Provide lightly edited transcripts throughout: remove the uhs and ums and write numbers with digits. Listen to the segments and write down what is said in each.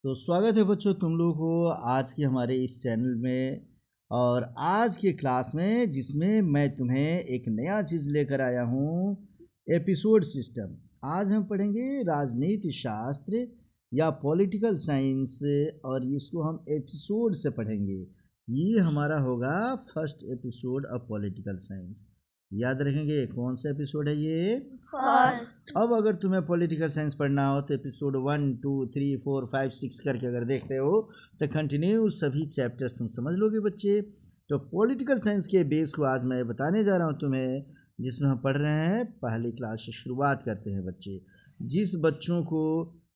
तो स्वागत है बच्चों तुम लोगों को आज के हमारे इस चैनल में। और आज के क्लास में जिसमें मैं तुम्हें एक नया चीज़ लेकर आया हूँ, एपिसोड सिस्टम। आज हम पढ़ेंगे राजनीति शास्त्र या पॉलिटिकल साइंस, और इसको हम एपिसोड से पढ़ेंगे। ये हमारा होगा first episode of political science. याद रखेंगे कौन सा एपिसोड है ये? फर्स्ट। अब अगर तुम्हें पॉलिटिकल साइंस पढ़ना हो तो एपिसोड 1, 2, 3, 4, 5, 6 करके अगर देखते हो तो कंटिन्यू सभी चैप्टर्स तुम समझ लोगे बच्चे। तो पॉलिटिकल साइंस के बेस को आज मैं बताने जा रहा हूँ तुम्हें, जिसमें हम पढ़ रहे हैं। पहली क्लास से शुरुआत करते हैं बच्चे। जिस बच्चों को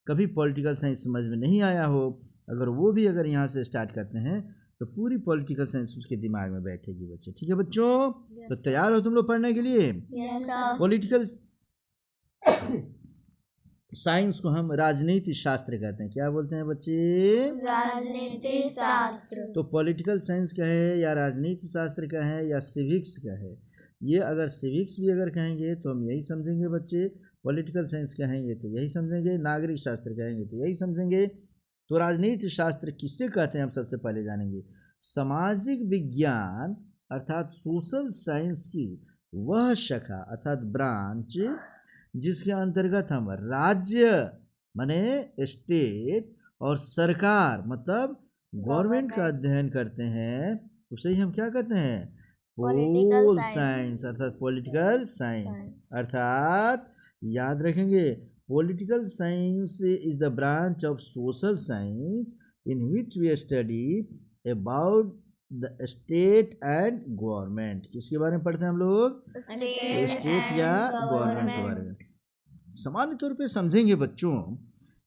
कभी पॉलिटिकल साइंस समझ में नहीं आया हो, अगर वो भी अगर यहाँ से स्टार्ट करते हैं तो पूरी पॉलिटिकल साइंस उसके दिमाग में बैठेगी बच्चे। ठीक है बच्चों? तो तैयार हो तुम लोग पढ़ने के लिए? पॉलिटिकल साइंस को हम राजनीति शास्त्र कहते हैं। क्या बोलते हैं बच्चे? राजनीति शास्त्र। तो पॉलिटिकल साइंस का है या राजनीति शास्त्र का है या सिविक्स का है, ये अगर सिविक्स भी अगर कहेंगे तो हम यही समझेंगे बच्चे। पॉलिटिकल साइंस कहेंगे तो यही समझेंगे, नागरिक शास्त्र कहेंगे तो यही समझेंगे। तो राजनीति शास्त्र किससे कहते हैं हम सबसे पहले जानेंगे। सामाजिक विज्ञान अर्थात सोशल साइंस की वह शाखा अर्थात ब्रांच जिसके अंतर्गत हम राज्य माने स्टेट और सरकार मतलब गवर्नमेंट का अध्ययन करते हैं, उसे ही हम क्या कहते हैं? पोल साइंस अर्थात पॉलिटिकल साइंस। अर्थात याद रखेंगे, political science is the branch of social science in which we study about the state and government. किसके बारे में पढ़ते हैं हम लोग? स्टेट या गवर्नमेंट के बारे में। सामान्य तौर पे समझेंगे बच्चों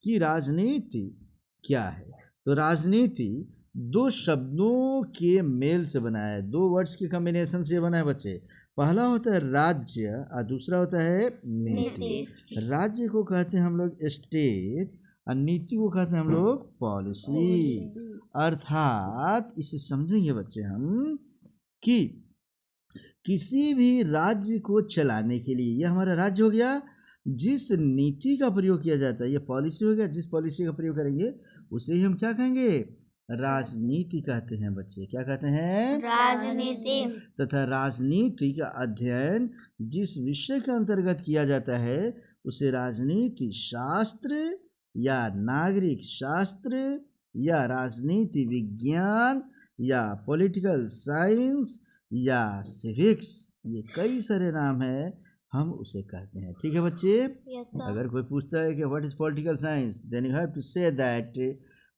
कि राजनीति क्या है। तो राजनीति दो शब्दों के मेल से बना है, दो वर्ड्स के कॉम्बिनेशन से बना है बच्चे। पहला होता है राज्य और दूसरा होता है नीति। राज्य को कहते हैं हम लोग स्टेट और नीति को कहते हैं हम लोग पॉलिसी। अर्थात इसे समझेंगे बच्चे हम कि किसी भी राज्य को चलाने के लिए, यह हमारा राज्य हो गया, जिस नीति का प्रयोग किया जाता है, ये पॉलिसी हो गया, जिस पॉलिसी का प्रयोग करेंगे उसे ही हम क्या कहेंगे? राजनीति कहते हैं बच्चे। क्या कहते हैं? राजनीति। तथा राजनीति का अध्ययन जिस विषय के अंतर्गत किया जाता है उसे राजनीति शास्त्र या नागरिक शास्त्र या राजनीति विज्ञान या पॉलिटिकल साइंस या सिविक्स, ये कई सारे नाम हैं, हम उसे कहते हैं। ठीक है बच्चे? अगर कोई पूछता है कि what is political science, then you have to say that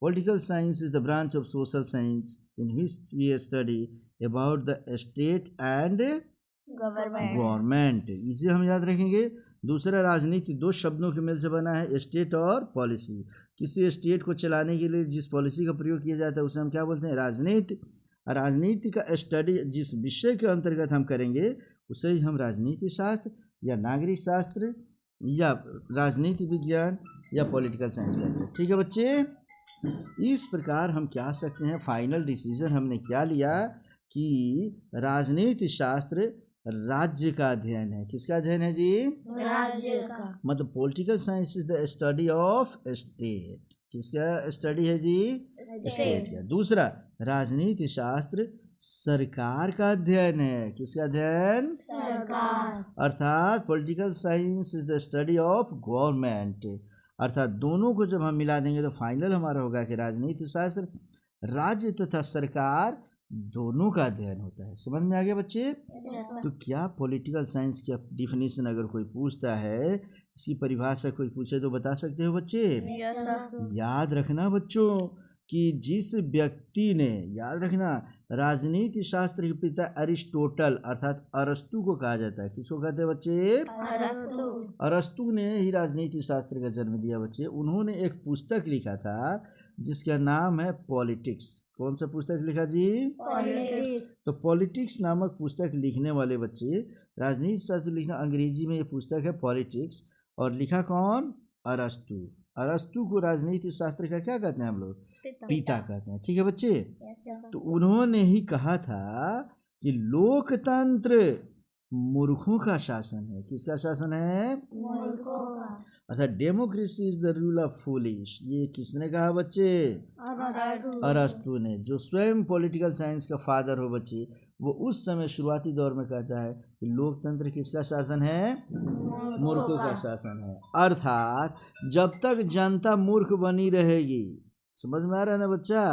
political science is the branch of social science in which we study about the state and government. इसे हम याद रखेंगे। दूसरा, राजनीति दो शब्दों के मेल से बना है, स्टेट और पॉलिसी। किसी स्टेट को चलाने के लिए जिस पॉलिसी का प्रयोग किया जाता है उसे हम क्या बोलते हैं? राजनीति। राजनीति का स्टडी जिस विषय के अंतर्गत हम करेंगे उसे ही हम राजनीति शास्त्र या नागरिक शास्त्र या राजनीति विज्ञान या पॉलिटिकल साइंस कहते हैं। ठीक है बच्चे? इस प्रकार हम क्या सकते हैं, फाइनल डिसीजन हमने क्या लिया कि राजनीति शास्त्र राज्य का अध्ययन है। किसका अध्ययन है जी? राज्य का। मतलब political science is the study of state. किसका स्टडी है जी? स्टेट का। दूसरा, राजनीति शास्त्र सरकार का अध्ययन है। किसका अध्ययन? सरकार। अर्थात political science is the study of government. अर्थात दोनों को जब हम मिला देंगे तो फाइनल हमारा होगा कि राजनीति शास्त्र राज्य तथा सरकार दोनों का अध्ययन होता है। समझ में आ गया बच्चे? तो क्या पॉलिटिकल साइंस की डिफिनेशन अगर कोई पूछता है, इसकी परिभाषा कोई पूछे तो बता सकते हो बच्चे? याद रखना बच्चों कि जिस व्यक्ति ने, याद रखना, राजनीति शास्त्र के पिता अरिस्टोटल अर्थात अरस्तु को कहा जाता है। किसको कहते हैं बच्चे? अरस्तु ने ही राजनीति शास्त्र का जन्म दिया बच्चे। उन्होंने एक पुस्तक लिखा था जिसका नाम है पॉलिटिक्स। कौन सा पुस्तक लिखा जी? पॉलिटिक्स। तो पॉलिटिक्स नामक पुस्तक लिखने वाले बच्चे, राजनीति शास्त्र लिखना अंग्रेजी में ये पुस्तक है पॉलिटिक्स, और लिखा कौन? अरस्तु। अरस्तु को राजनीति शास्त्र का क्या कहते हैं हम लोग? पिता कहते हैं। ठीक है बच्चे? तो उन्होंने ही कहा था कि लोकतंत्र मूर्खों का शासन है। किसका शासन है? मूर्खों का। अर्थात democracy is the rule of foolish, ये किसने कहा बच्चे? अरस्तु ने, जो स्वयं पॉलिटिकल साइंस का फादर हो बच्चे। वो उस समय शुरुआती दौर में कहता है कि लोकतंत्र किसका शासन है? मूर्खों का शासन है। अर्थात जब तक जनता मूर्ख बनी रहेगी, समझ में आ रहा है ना बच्चा,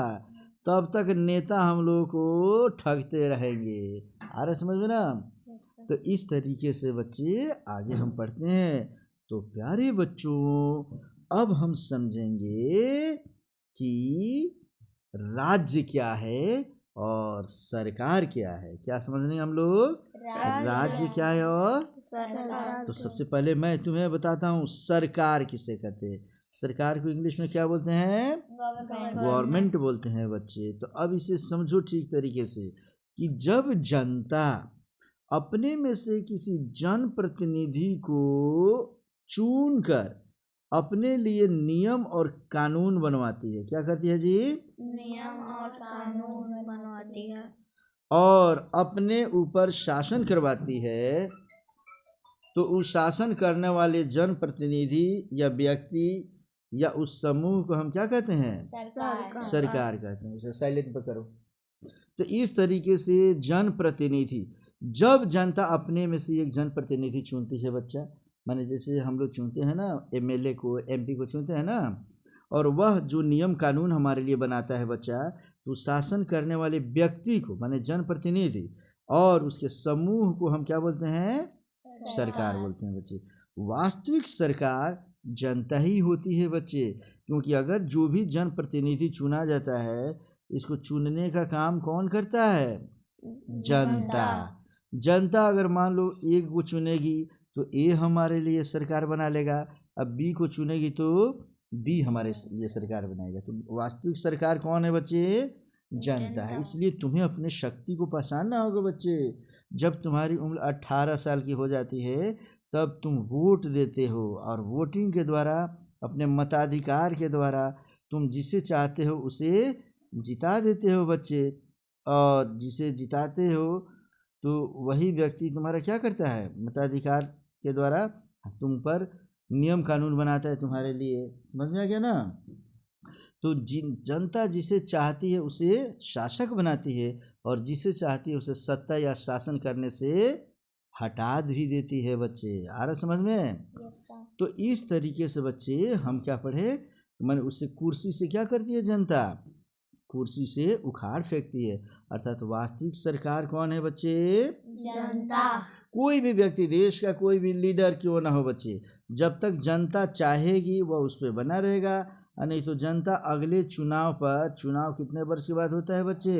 तब तक नेता हम लोगों को ठगते रहेंगे। आ रहा है समझ में ना? तो इस तरीके से बच्चे आगे हम पढ़ते हैं। तो प्यारे बच्चों, अब हम समझेंगे कि राज्य क्या है और सरकार क्या है। क्या समझने हम लोग? राज्य क्या है और तो सबसे पहले मैं तुम्हें बताता हूँ सरकार किसे कहते हैं। सरकार को इंग्लिश में क्या बोलते हैं? गवर्नमेंट बोलते हैं बच्चे। तो अब इसे समझो ठीक तरीके से कि जब जनता अपने में से किसी जनप्रतिनिधि को चुनकर अपने लिए नियम और कानून बनवाती है, क्या करती है जी? नियम और कानून बनवाती है और अपने ऊपर शासन करवाती है, तो उस शासन करने वाले जनप्रतिनिधि या व्यक्ति या उस समूह को हम क्या कहते हैं? सरकार कहते हैं। उसे साइलेंट पर करो। तो इस तरीके से जनप्रतिनिधि, जब जनता अपने में से एक जनप्रतिनिधि चुनती है बच्चा, माने जैसे हम लोग चुनते हैं ना एमएलए को, एमपी को चुनते हैं ना, और वह जो नियम कानून हमारे लिए बनाता है बच्चा, तो शासन करने वाले व्यक्ति को माने जनप्रतिनिधि और उसके समूह को हम क्या बोलते हैं? सरकार बोलते हैं बच्चे। वास्तविक सरकार जनता ही होती है बच्चे, क्योंकि अगर जो भी जनप्रतिनिधि चुना जाता है, इसको चुनने का काम कौन करता है? जनता। जनता अगर मान लो ए को चुनेगी तो ए हमारे लिए सरकार बना लेगा, अब बी को चुनेगी तो बी हमारे लिए सरकार बनाएगा। तो वास्तविक सरकार कौन है बच्चे? जनता है। इसलिए तुम्हें अपने शक्ति को पहचानना होगा बच्चे। जब तुम्हारी उम्र 18 साल की हो जाती है तब तुम वोट देते हो, और वोटिंग के द्वारा, अपने मताधिकार के द्वारा तुम जिसे चाहते हो उसे जिता देते हो बच्चे। और जिसे जिताते हो तो वही व्यक्ति तुम्हारा क्या करता है? मताधिकार के द्वारा तुम पर नियम कानून बनाता है तुम्हारे लिए। समझ में आ गया ना? तो जनता जिसे चाहती है उसे शासक बनाती है, और जिसे चाहती है उसे सत्ता या शासन करने से हटा भी देती है बच्चे। आ रहा समझ में? तो इस तरीके से बच्चे हम क्या पढ़े, मैंने उससे कुर्सी से क्या करती है जनता? कुर्सी से उखाड़ फेंकती है। अर्थात वास्तविक सरकार कौन है बच्चे? जनता। कोई भी व्यक्ति, देश का कोई भी लीडर क्यों ना हो बच्चे, जब तक जनता चाहेगी वह उस पर बना रहेगा, और नहीं तो जनता अगले चुनाव पर, चुनाव कितने वर्ष के बाद होता है बच्चे?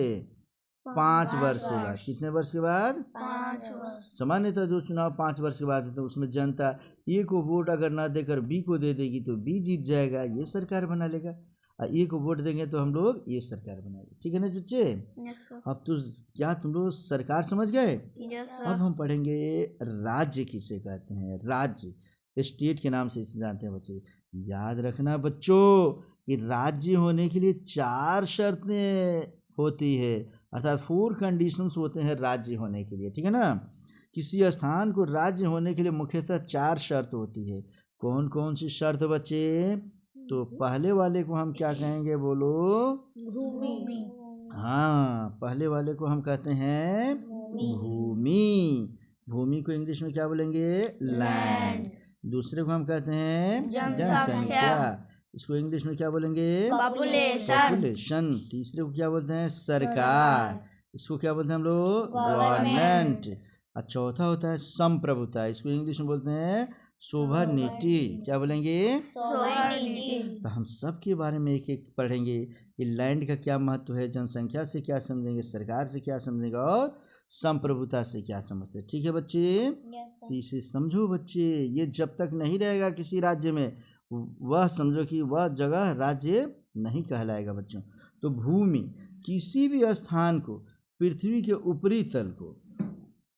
5 वर्ष के बाद। कितने वर्ष के बाद? 5 वर्ष। सामान्यतः जो चुनाव 5 वर्ष के बाद होता है उसमें जनता ए को वोट अगर ना देकर बी को दे देगी तो बी जीत जाएगा, ये सरकार बना लेगा। और ए को वोट देंगे तो हम लोग ये सरकार बनाएंगे। ठीक है ना बच्चे? अब तो क्या तुम लोग सरकार समझ गए? अब हम पढ़ेंगे राज्य किसे कहते हैं। राज्य स्टेट के नाम से इसे जानते हैं बच्चे। याद रखना बच्चों कि राज्य होने के लिए 4 शर्तें होती है, अर्थात 4 कंडीशंस होते हैं राज्य होने के लिए। ठीक है ना? किसी स्थान को राज्य होने के लिए मुख्यतः 4 शर्त होती है। कौन कौन सी शर्त बच्चे? तो पहले वाले को हम क्या कहेंगे, बोलो? भूमि। हाँ, पहले वाले को हम कहते हैं भूमि। भूमि को इंग्लिश में क्या बोलेंगे? लैंड। दूसरे को हम कहते हैं जनसंख्या। इसको इंग्लिश में क्या बोलेंगे? पॉपुलेशन। तीसरे को क्या बोलते हैं? सरकार। इसको क्या बोलते हैं हम लोग? गवर्नमेंट। और चौथा होता है संप्रभुता। इसको इंग्लिश में बोलते हैं सोवरेनिटी। क्या बोलेंगे? तो हम सब के बारे में एक एक पढ़ेंगे कि लैंड का क्या महत्व है, जनसंख्या से क्या समझेंगे, सरकार से क्या समझेंगे, और संप्रभुता से क्या समझते हैं। ठीक है बच्चे? तो इसे समझो बच्चे। ये जब तक नहीं रहेगा किसी राज्य में, वह समझो कि वह जगह राज्य नहीं कहलाएगा बच्चों। तो भूमि, किसी भी स्थान को, पृथ्वी के ऊपरी तल को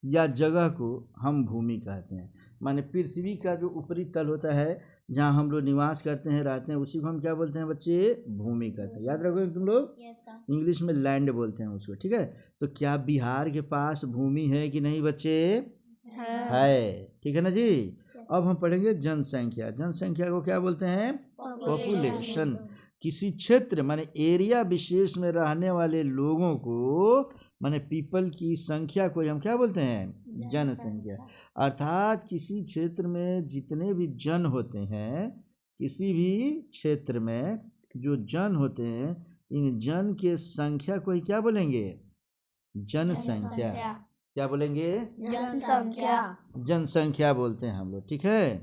या जगह को हम भूमि कहते हैं। माने पृथ्वी का जो ऊपरी तल होता है जहाँ हम लोग निवास करते हैं, रहते हैं, उसी को हम क्या बोलते हैं बच्चे? भूमि कहते हैं। याद रखोगे तुम लोग? इंग्लिश में लैंड बोलते हैं उसको। ठीक है? तो क्या बिहार के पास भूमि है कि नहीं बच्चे? है। ठीक है ना जी? अब हम पढ़ेंगे जनसंख्या। जनसंख्या को क्या बोलते हैं? पॉपुलेशन। किसी क्षेत्र माने एरिया विशेष में रहने वाले लोगों को माने पीपल की संख्या को हम क्या बोलते हैं? जनसंख्या। अर्थात किसी क्षेत्र में जितने भी जन होते हैं, किसी भी क्षेत्र में जो जन होते हैं, इन जन के संख्या को ही क्या बोलेंगे? जनसंख्या। क्या बोलेंगे? जनसंख्या। जनसंख्या बोलते हैं हम लोग, ठीक है।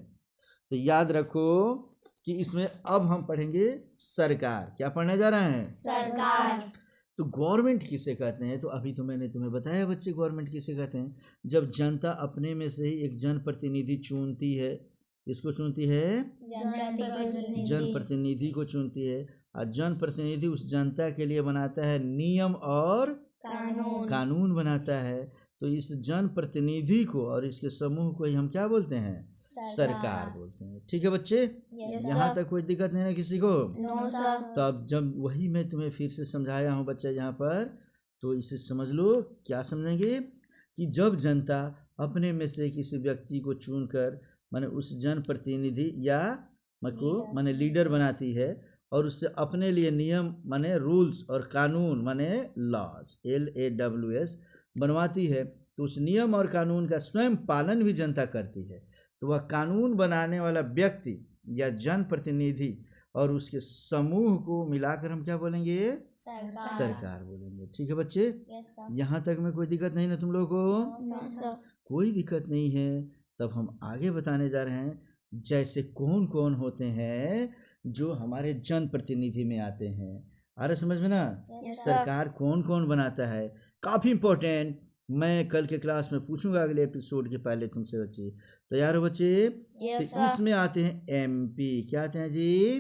तो याद रखो कि इसमें अब हम पढ़ेंगे सरकार। क्या पढ़ने जा रहे हैं? सरकार। तो गवर्नमेंट किसे कहते हैं? तो अभी तो मैंने तुम्हें बताया बच्चे, गवर्नमेंट किसे कहते हैं? जब जनता अपने में से ही एक जनप्रतिनिधि चुनती है। किसको चुनती है? जनप्रतिनिधि को चुनती है। और जनप्रतिनिधि उस जनता के लिए बनाता है नियम और कानून बनाता है। तो इस जनप्रतिनिधि को और इसके समूह को ही हम क्या बोलते हैं? सरकार बोलते हैं। ठीक है बच्चे, यहाँ तक कोई दिक्कत नहीं है किसी को? No sir. तो अब जब वही मैं तुम्हें फिर से समझाया हूँ बच्चा यहाँ पर, तो इसे समझ लो। क्या समझेंगे? कि जब जनता अपने में से किसी व्यक्ति को चुनकर माने उस जनप्रतिनिधि या माने लीडर बनाती है और उससे अपने लिए नियम माने रूल्स और कानून माने लॉज LAWS बनवाती है, तो उस नियम और कानून का स्वयं पालन भी जनता करती है। तो वह कानून बनाने वाला व्यक्ति या जनप्रतिनिधि और उसके समूह को मिलाकर हम क्या बोलेंगे? सरकार बोलेंगे। ठीक है बच्चे, यहाँ तक में कोई दिक्कत नहीं ना तुम लोगों को? कोई दिक्कत नहीं है। तब हम आगे बताने जा रहे हैं जैसे कौन कौन होते हैं जो हमारे जनप्रतिनिधि में आते हैं। आ रहा समझ में ना? सरकार कौन कौन बनाता है, काफ़ी इम्पोर्टेंट। मैं कल के क्लास में पूछूंगा अगले एपिसोड के पहले तुमसे बच्चे। तैयार हो बच्चे? तो इसमें आते हैं MP। क्या आते हैं जी?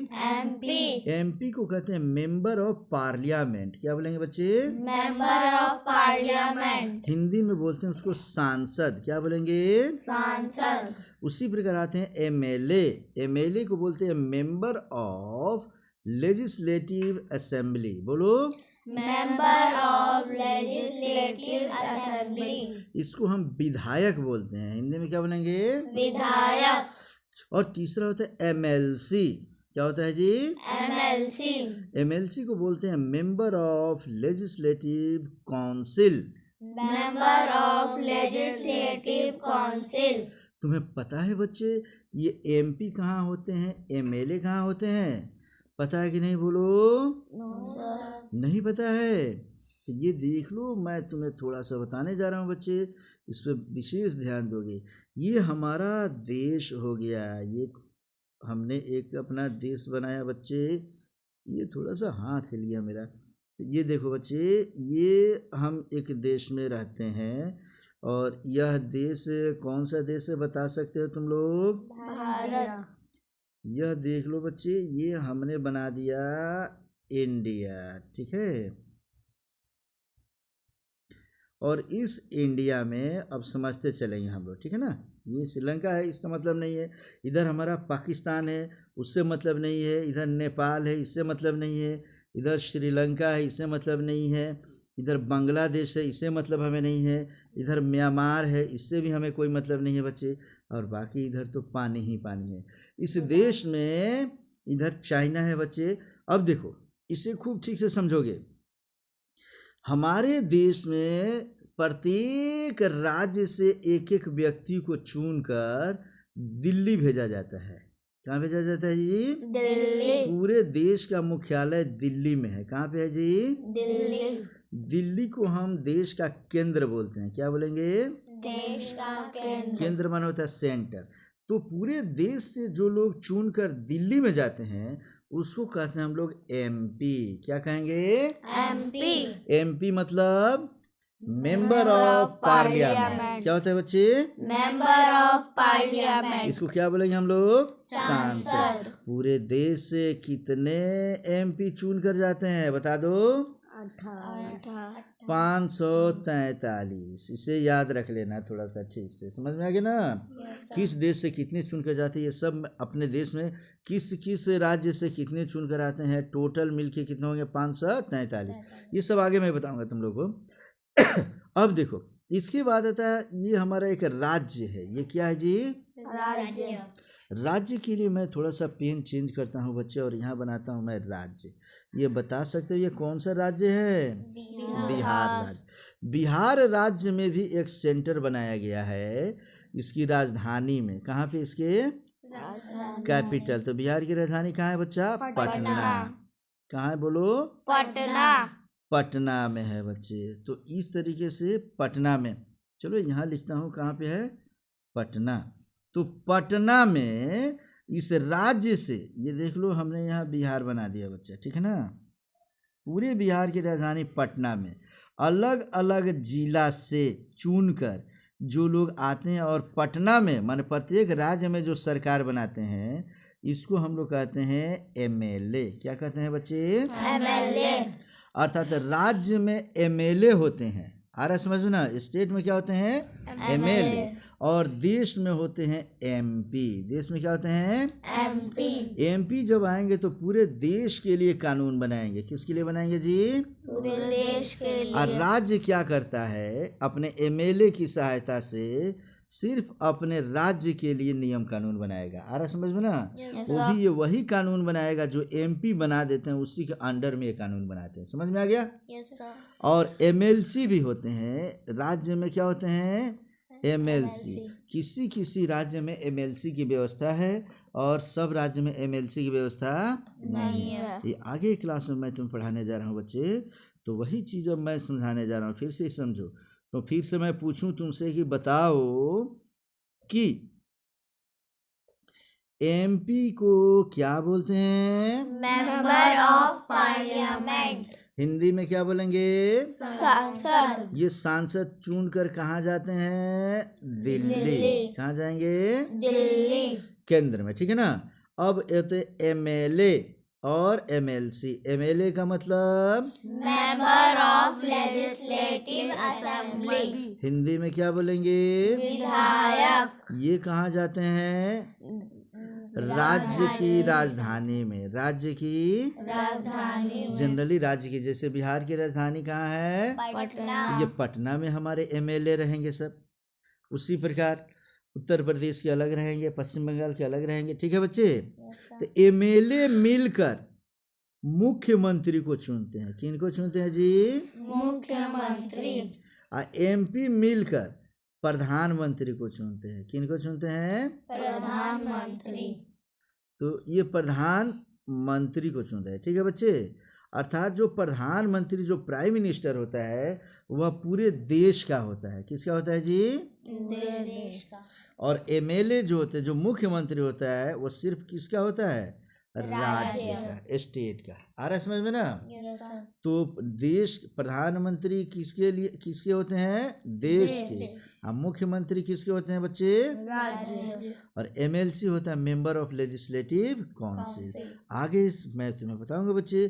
MP को कहते हैं मेंबर ऑफ पार्लियामेंट। क्या बोलेंगे बच्चे? Member of parliament. हिंदी में बोलते हैं उसको सांसद। क्या बोलेंगे? सांसद। उसी प्रकार आते हैं MLA को बोलते हैं मेंबर ऑफ लेजिस्लेटिव असेंबली। बोलो, मेंबर ऑफ लेजिस्लेटिव असेंबली। इसको हम विधायक बोलते हैं। हिंदी में क्या बोलेंगे? विधायक। और तीसरा होता है MLC। क्या होता है जी? MLC को बोलते हैं member of legislative council. Member of legislative council. तुम्हें पता है बच्चे ये MP कहाँ होते हैं, MLA कहाँ होते हैं? पता है कि नहीं? बोलो। नहीं पता है? तो ये देख लो, मैं तुम्हें थोड़ा सा बताने जा रहा हूँ बच्चे, इस पर विशेष ध्यान दोगे। ये हमारा देश हो गया, ये हमने एक अपना देश बनाया बच्चे। ये थोड़ा सा हाथ हिल गया मेरा। ये देखो बच्चे, ये हम एक देश में रहते हैं और यह देश कौन सा देश है बता सकते हो तुम लोग? भारत। यह देख लो बच्चे, ये हमने बना दिया इंडिया। ठीक है, और इस इंडिया में अब समझते चलेंगे हम लोग। ठीक है ना? ये श्रीलंका है, इसका मतलब नहीं है। इधर हमारा पाकिस्तान है, उससे मतलब नहीं है। इधर नेपाल है, इससे मतलब नहीं है। इधर श्रीलंका है, इससे मतलब नहीं है। इधर बांग्लादेश है, इससे मतलब हमें नहीं है। इधर म्यांमार है, इससे भी हमें कोई मतलब नहीं है बच्चे। और बाकी इधर तो पानी ही पानी है इस देश में। इधर चाइना है बच्चे। अब देखो, इसे खूब ठीक से समझोगे। हमारे देश में प्रत्येक राज्य से एक एक व्यक्ति को चुनकर दिल्ली भेजा जाता है। कहाँ भेजा जाता है जी? दिल्ली। पूरे देश का मुख्यालय दिल्ली में है। कहाँ पे है जी? दिल्ली। दिल्ली को हम देश का केंद्र बोलते हैं। क्या बोलेंगे? देश का केंद्र। केंद्र माना होता है सेंटर। तो पूरे देश से जो लोग चुनकर दिल्ली में जाते हैं उसको कहते हैं हम लोग MP। क्या कहेंगे? MP मतलब मेंबर ऑफ पार्लियामेंट। क्या होता है बच्चे? Member of parliament. इसको क्या बोलेंगे हम लोग? सांसद। पूरे देश से कितने MP चुन कर जाते हैं बता दो? 543। इसे याद रख लेना थोड़ा सा ठीक से, समझ में आ गया ना? किस देश से कितने चुनकर जाते हैं ये सब। अपने देश में किस किस राज्य से कितने चुनकर आते हैं, टोटल मिलके कितने होंगे? 543। ये सब आगे मैं बताऊंगा तुम लोगों को। अब देखो, इसके बाद आता है ये हमारा एक राज्य है। ये क्या है जी? राज्य। राज्य के लिए मैं थोड़ा सा पेन चेंज करता हूँ बच्चे, और यहाँ बनाता हूँ मैं राज्य। ये बता सकते हो ये कौन सा राज्य है? बिहार राज्य। बिहार राज्य में भी एक सेंटर बनाया गया है इसकी राजधानी में। कहाँ पे? इसके कैपिटल। तो बिहार की राजधानी कहाँ है बच्चा? पटना। कहाँ है बोलो? पटना। पटना में है बच्चे। तो इस तरीके से पटना में, चलो यहाँ लिखता हूँ कहाँ पे है? पटना। तो पटना में इस राज्य से, ये देख लो हमने यहाँ बिहार बना दिया बच्चा, ठीक है ना। पूरे बिहार की राजधानी पटना में अलग अलग जिला से चुनकर जो लोग आते हैं, और पटना में माने प्रत्येक राज्य में जो सरकार बनाते हैं, इसको हम लोग कहते हैं एमएलए। क्या कहते हैं बच्चे? एमएलए। अर्थात राज्य में एमएलए होते हैं। आ रहा समझ में ना? स्टेट में क्या होते हैं? एमएलए। और देश में होते हैं एमपी। देश में क्या होते हैं? एमपी। एमपी जब आएंगे तो पूरे देश के लिए कानून बनाएंगे। किसके लिए बनाएंगे जी? पूरे देश के और लिए। राज्य क्या करता है? अपने एमएलए की सहायता से सिर्फ अपने राज्य के लिए नियम कानून बनाएगा। आ रहा समझ में ना? वो भी ये वही कानून बनाएगा जो एमपी बना देते हैं, उसी के अंडर में ये कानून बनाते हैं। समझ में आ गया? Yes sir. और एमएलसी भी होते हैं राज्य में। क्या होते हैं? एमएलसी। किसी किसी राज्य में एमएलसी की व्यवस्था है और सब राज्य में एमएलसी की व्यवस्था नहीं है। ये आगे क्लास में मैं तुम्हें पढ़ाने जा रहा हूँ बच्चे, तो वही चीज़ अब मैं समझाने जा रहा हूँ। फिर से समझो। तो फिर से मैं पूछूं तुमसे कि बताओ कि एमपी को क्या बोलते हैं? Member of parliament. हिंदी में क्या बोलेंगे? सांसद। ये सांसद चुनकर कहाँ जाते हैं? दिल्ली। कहाँ जाएंगे? दिल्ली। केंद्र में, ठीक है ना। अब ये तो एमएलए और एमएलसी। एमएलए का मतलब member of legislative assembly. Hindi में क्या बोलेंगे? विधायक। ये कहाँ जाते हैं? राज्य की राजधानी में। राज्य की राजधानी में। जनरली राज्य की, जैसे बिहार की राजधानी कहाँ है? पटना। ये पटना में हमारे एमएलए रहेंगे सब। उसी प्रकार उत्तर प्रदेश के अलग रहेंगे, पश्चिम बंगाल के अलग रहेंगे, ठीक है बच्चे। तो एमएलए मिलकर मुख्यमंत्री को चुनते हैं। किन को चुनते हैं जी? मुख्यमंत्री। और एमपी मिलकर प्रधानमंत्री को चुनते हैं। किन को चुनते हैं? प्रधानमंत्री। तो ये प्रधानमंत्री को चुनते हैं, ठीक है बच्चे। अर्थात जो प्रधानमंत्री, जो प्राइम मिनिस्टर होता है, वह पूरे देश का होता है। किसका होता है जी? देश का। और एमएलए जो होते हैं, जो मुख्यमंत्री होता है, वो सिर्फ किसका होता है? राज्य का, स्टेट का। आ रहा है समझ में ना? तो देश प्रधानमंत्री किसके लिए, किसके होते हैं? देश के। और मुख्यमंत्री किसके होते हैं बच्चे? राज्य। और एमएलसी होता है मेंबर ऑफ लेजिस्लेटिव काउंसिल। आगे मैं तुम्हें बताऊंगा बच्चे।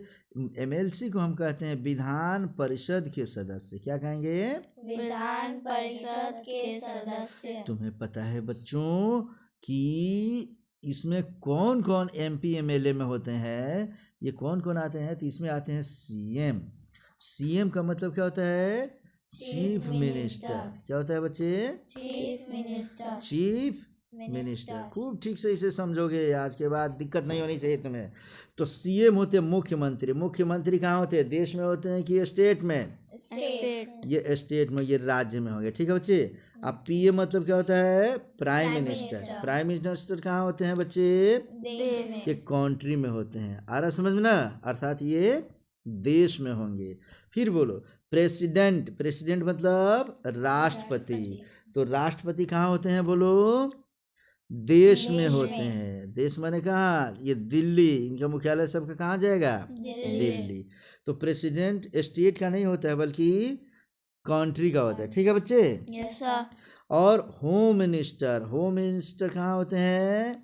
एमएलसी को हम कहते हैं विधान परिषद के सदस्य। क्या कहेंगे? विधान परिषद के सदस्य। तुम्हें पता है बच्चों कि इसमें कौन कौन एमपी एमएलए में होते हैं? ये कौन कौन आते हैं? तो इसमें आते हैं सीएम। सीएम का मतलब क्या होता है? Chief minister. क्या होता है बच्चे? Chief minister. Chief minister. खूब ठीक से इसे समझोगे, आज के बाद दिक्कत नहीं होनी चाहिए तुम्हें। तो सीएम होते हैं मुख्यमंत्री। मुख्यमंत्री कहाँ होते हैं? देश में होते हैं कि स्टेट में? स्टेट। ये स्टेट में, ये राज्य में होंगे, ठीक है बच्चे। अब पीएम मतलब क्या होता है? Prime minister. प्राइम मिनिस्टर कहाँ होते हैं बच्चे? देश। ये कंट्री में होते हैं। आ रहा समझ में ना? अर्थात ये देश में होंगे। फिर बोलो प्रेसिडेंट। प्रेसिडेंट मतलब राष्ट्रपति। तो राष्ट्रपति कहाँ होते हैं बोलो? देश में होते हैं। देश माने कहाँ? ये दिल्ली। इनका मुख्यालय सबका कहाँ जाएगा? दिल्ली। तो प्रेसिडेंट स्टेट का नहीं होता है, बल्कि कंट्री का होता है, ठीक है बच्चे। Yes sir. और होम मिनिस्टर। होम मिनिस्टर कहाँ होते हैं?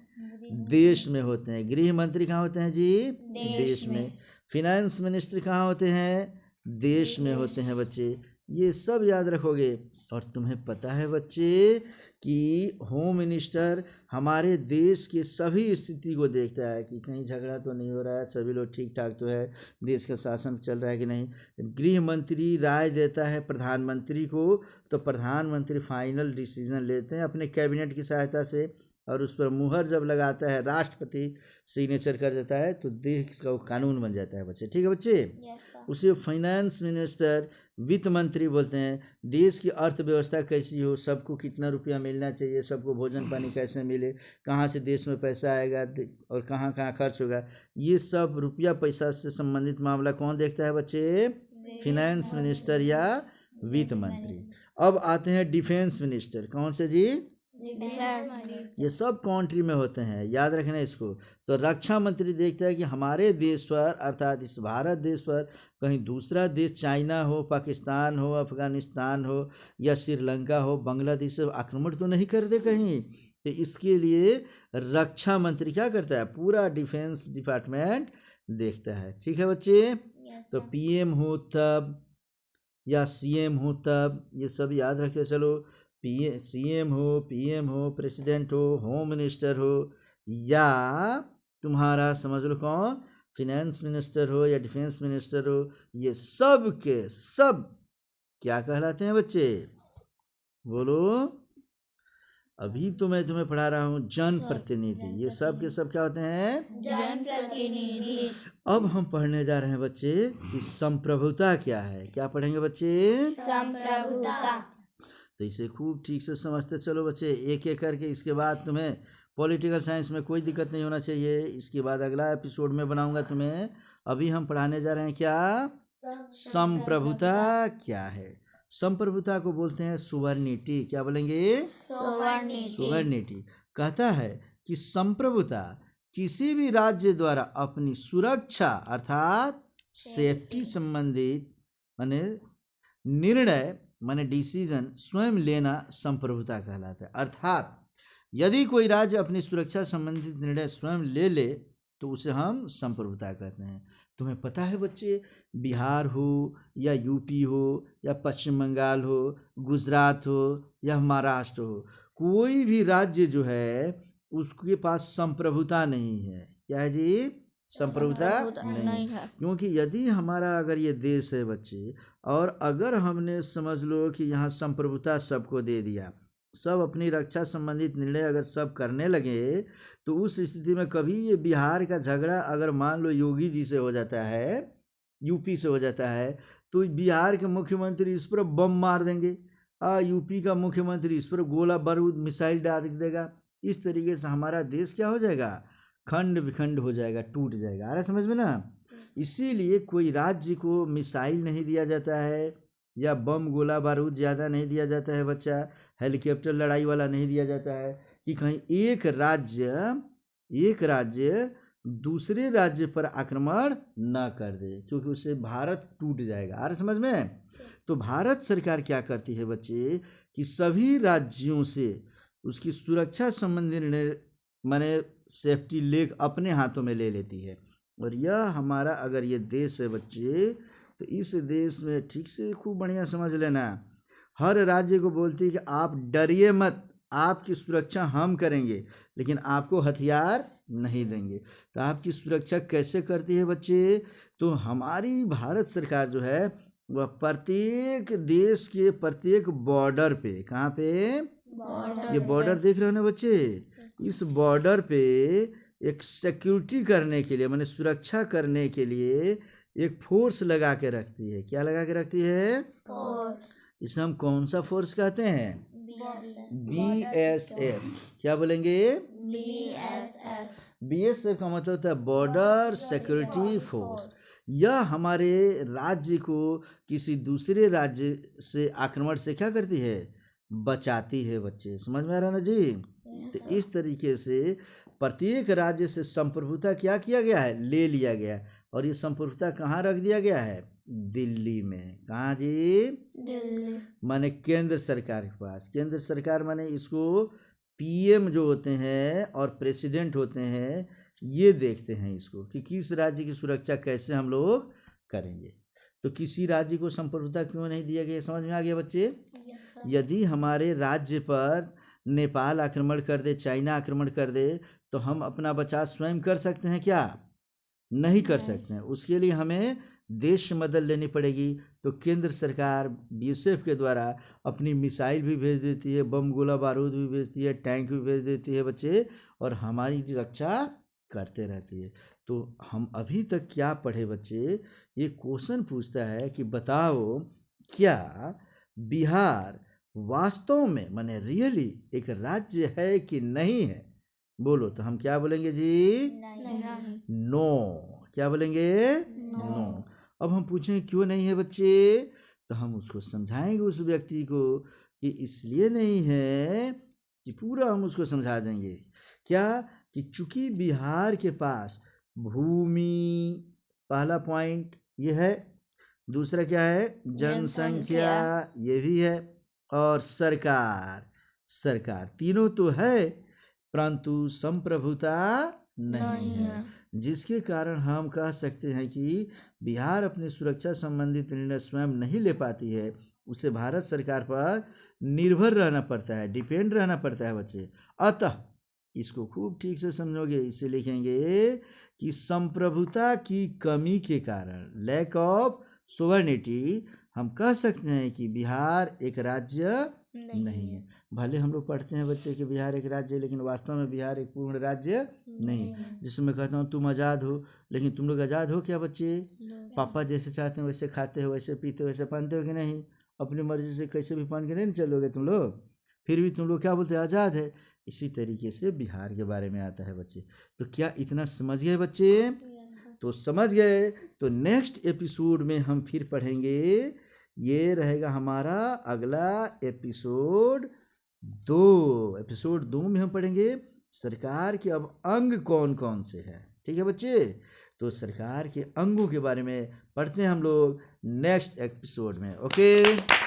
देश में होते हैं। गृह मंत्री कहाँ होते हैं जी? देश में। फिनेंस मिनिस्टर कहाँ होते हैं? देश में होते हैं बच्चे। ये सब याद रखोगे। और तुम्हें पता है बच्चे कि होम मिनिस्टर हमारे देश के सभी स्थिति को देखता है कि कहीं झगड़ा तो नहीं हो रहा है, सभी लोग ठीक ठाक तो है, देश का शासन चल रहा है कि नहीं। गृह मंत्री राय देता है प्रधानमंत्री को, तो प्रधानमंत्री फाइनल डिसीजन लेते हैं अपने कैबिनेट की सहायता से। और उस पर मुहर जब लगाता है, राष्ट्रपति सिग्नेचर कर देता है, तो देश का वो कानून बन जाता है बच्चे। ठीक है बच्चे। Yes sir. उसे फाइनेंस मिनिस्टर, वित्त मंत्री बोलते हैं। देश की अर्थव्यवस्था कैसी हो, सबको कितना रुपया मिलना चाहिए, सबको भोजन पानी कैसे मिले, कहाँ से देश में पैसा आएगा और कहाँ कहाँ खर्च होगा, ये सब रुपया पैसा से संबंधित मामला कौन देखता है बच्चे? फाइनेंस मिनिस्टर या वित्त मंत्री। अब आते हैं डिफेंस मिनिस्टर। कौन से जी? ये सब कंट्री में होते हैं, याद रखना इसको। तो रक्षा मंत्री देखता है कि हमारे देश पर, अर्थात इस भारत देश पर कहीं दूसरा देश, चाइना हो, पाकिस्तान हो, अफगानिस्तान हो या श्रीलंका हो, बांग्लादेश से आक्रमण तो नहीं कर दे कहीं। तो इसके लिए रक्षा मंत्री क्या करता है? पूरा डिफेंस डिपार्टमेंट देखता है। ठीक है बच्चे। तो पीएम हो तब या सीएम हो तब, ये सब याद रखते चलो। सीएम हो, पीएम हो, प्रेसिडेंट हो, होम मिनिस्टर हो, या तुम्हारा समझ लो कौन, फाइनेंस मिनिस्टर हो या डिफेंस मिनिस्टर हो, ये सब के सब क्या कहलाते हैं बच्चे? बोलो। अभी तो मैं तुम्हें पढ़ा रहा हूँ जनप्रतिनिधि। ये सब के सब क्या होते हैं? जनप्रतिनिधि। अब हम पढ़ने जा रहे हैं बच्चे कि संप्रभुता क्या है। क्या पढ़ेंगे बच्चे? संप्रभुता। तो इसे खूब ठीक से समझते चलो बच्चे, एक एक करके। इसके बाद तुम्हें पॉलिटिकल साइंस में कोई दिक्कत नहीं होना चाहिए। इसके बाद अगला एपिसोड में बनाऊंगा तुम्हें। अभी हम पढ़ाने जा रहे हैं क्या? संप्रभुता क्या है। संप्रभुता को बोलते हैं सुवर्णिटी। क्या बोलेंगे? सुवर्णिटी। कहता है कि संप्रभुता किसी भी राज्य द्वारा अपनी सुरक्षा अर्थात सेफ्टी संबंधित माने निर्णय माने डिसीजन स्वयं लेना संप्रभुता कहलाता है। अर्थात यदि कोई राज्य अपनी सुरक्षा संबंधित निर्णय स्वयं ले ले तो उसे हम संप्रभुता कहते हैं। तुम्हें पता है बच्चे, बिहार हो या यूपी हो या पश्चिम बंगाल हो, गुजरात हो या महाराष्ट्र हो, कोई भी राज्य जो है उसके पास संप्रभुता नहीं है। क्या है जी? संप्रभुता नहीं है। क्योंकि यदि हमारा अगर ये देश है बच्चे, और अगर हमने समझ लो कि यहाँ संप्रभुता सबको दे दिया, सब अपनी रक्षा संबंधित निर्णय अगर सब करने लगे, तो उस स्थिति में कभी ये बिहार का झगड़ा अगर मान लो योगी जी से हो जाता है, यूपी से हो जाता है, तो बिहार के मुख्यमंत्री इस पर बम मार देंगे, यूपी का मुख्यमंत्री इस पर गोला बारूद मिसाइल डाल देगा। इस तरीके से हमारा देश क्या हो जाएगा? खंड विखंड हो जाएगा, टूट जाएगा। आ रहा समझ में ना? इसीलिए कोई राज्य को मिसाइल नहीं दिया जाता है या बम गोला बारूद ज़्यादा नहीं दिया जाता है बच्चा, हेलीकॉप्टर लड़ाई वाला नहीं दिया जाता है कि कहीं एक राज्य दूसरे राज्य पर आक्रमण न कर दे, क्योंकि उससे भारत टूट जाएगा। आ रहा समझ में? तो भारत सरकार क्या करती है बच्चे कि सभी राज्यों से उसकी सुरक्षा संबंधी निर्णय माने सेफ्टी लेग अपने हाथों में ले लेती है। और यह हमारा अगर ये देश है बच्चे, तो इस देश में ठीक से खूब बढ़िया समझ लेना, हर राज्य को बोलती है कि आप डरिए मत, आपकी सुरक्षा हम करेंगे, लेकिन आपको हथियार नहीं देंगे। तो आपकी सुरक्षा कैसे करती है बच्चे? तो हमारी भारत सरकार जो है वह प्रत्येक देश के प्रत्येक बॉर्डर पे, कहाँ पे? ये बॉर्डर देख रहे हो ना बच्चे? इस बॉर्डर पे एक सिक्योरिटी करने के लिए माने सुरक्षा करने के लिए एक फोर्स लगा के रखती है। क्या लगा के रखती है? फोर्स। इसे हम कौन सा फोर्स कहते हैं? BSF। क्या बोलेंगे? BSF का मतलब होता है बॉर्डर सिक्योरिटी फोर्स। यह हमारे राज्य को किसी दूसरे राज्य से आक्रमण से क्या करती है? बचाती है बच्चे। समझ में आ रहा ना जी? तो इस तरीके से प्रत्येक राज्य से संप्रभुता क्या किया गया है? ले लिया गया। और ये संप्रभुता कहाँ रख दिया गया है? दिल्ली में। कहाँ जी? दिल्ली। माने केंद्र सरकार के पास। केंद्र सरकार माने इसको पीएम जो होते हैं और प्रेसिडेंट होते हैं, ये देखते हैं इसको कि किस राज्य की सुरक्षा कैसे हम लोग करेंगे। तो किसी राज्य को संप्रभुता क्यों नहीं दिया गया? समझ में आ गया बच्चे? यदि हमारे राज्य पर नेपाल आक्रमण कर दे, चाइना आक्रमण कर दे, तो हम अपना बचाव स्वयं कर सकते हैं क्या? नहीं कर सकते हैं। उसके लिए हमें देश से मदद लेनी पड़ेगी। तो केंद्र सरकार बीएसएफ के द्वारा अपनी मिसाइल भी भेज देती है, बम गोला बारूद भी भेजती है, टैंक भी भेज देती है बच्चे, और हमारी रक्षा करते रहती है। तो हम अभी तक क्या पढ़े बच्चे, ये क्वेश्चन पूछता है कि बताओ क्या बिहार वास्तव में माने रियली एक राज्य है कि नहीं है? बोलो तो हम क्या बोलेंगे जी? नहीं। नो। क्या बोलेंगे? नो। अब हम पूछेंगे क्यों नहीं है बच्चे, तो हम उसको समझाएंगे उस व्यक्ति को कि इसलिए नहीं है कि पूरा हम उसको समझा देंगे। क्या कि चूंकि बिहार के पास भूमि, पहला पॉइंट ये है, दूसरा क्या है, जनसंख्या, ये भी है, और सरकार तीनों तो है, परंतु संप्रभुता नहीं है। जिसके कारण हम कह सकते हैं कि बिहार अपनी सुरक्षा संबंधित निर्णय स्वयं नहीं ले पाती है, उसे भारत सरकार पर निर्भर रहना पड़ता है, डिपेंड रहना पड़ता है बच्चे। अतः इसको खूब ठीक से समझोगे, इसे लिखेंगे कि संप्रभुता की कमी के कारण, लैक ऑफ सोवर्निटी, हम कह सकते हैं कि बिहार एक राज्य नहीं है। भले हम लोग पढ़ते हैं बच्चे कि बिहार एक राज्य है, लेकिन वास्तव में बिहार एक पूर्ण राज्य नहीं। जिसमें मैं कहता हूँ तुम आज़ाद हो, लेकिन तुम लोग आज़ाद हो क्या बच्चे? पापा जैसे चाहते हैं वैसे खाते हो, वैसे पीते हो, वैसे पहनते हो कि नहीं? अपनी मर्जी से कैसे भी पहन के नहीं चलोगे तुम लोग, फिर भी तुम लोग क्या बोलते हैं, आज़ाद है। इसी तरीके से बिहार के बारे में आता है बच्चे। तो क्या इतना समझ गए बच्चे? तो समझ गए तो नेक्स्ट एपिसोड में हम फिर पढ़ेंगे, ये रहेगा हमारा अगला एपिसोड 2। एपिसोड 2 में हम पढ़ेंगे सरकार के अब अंग कौन कौन से हैं। ठीक है बच्चे, तो सरकार के अंगों के बारे में पढ़ते हैं हम लोग नेक्स्ट एपिसोड में। ओके।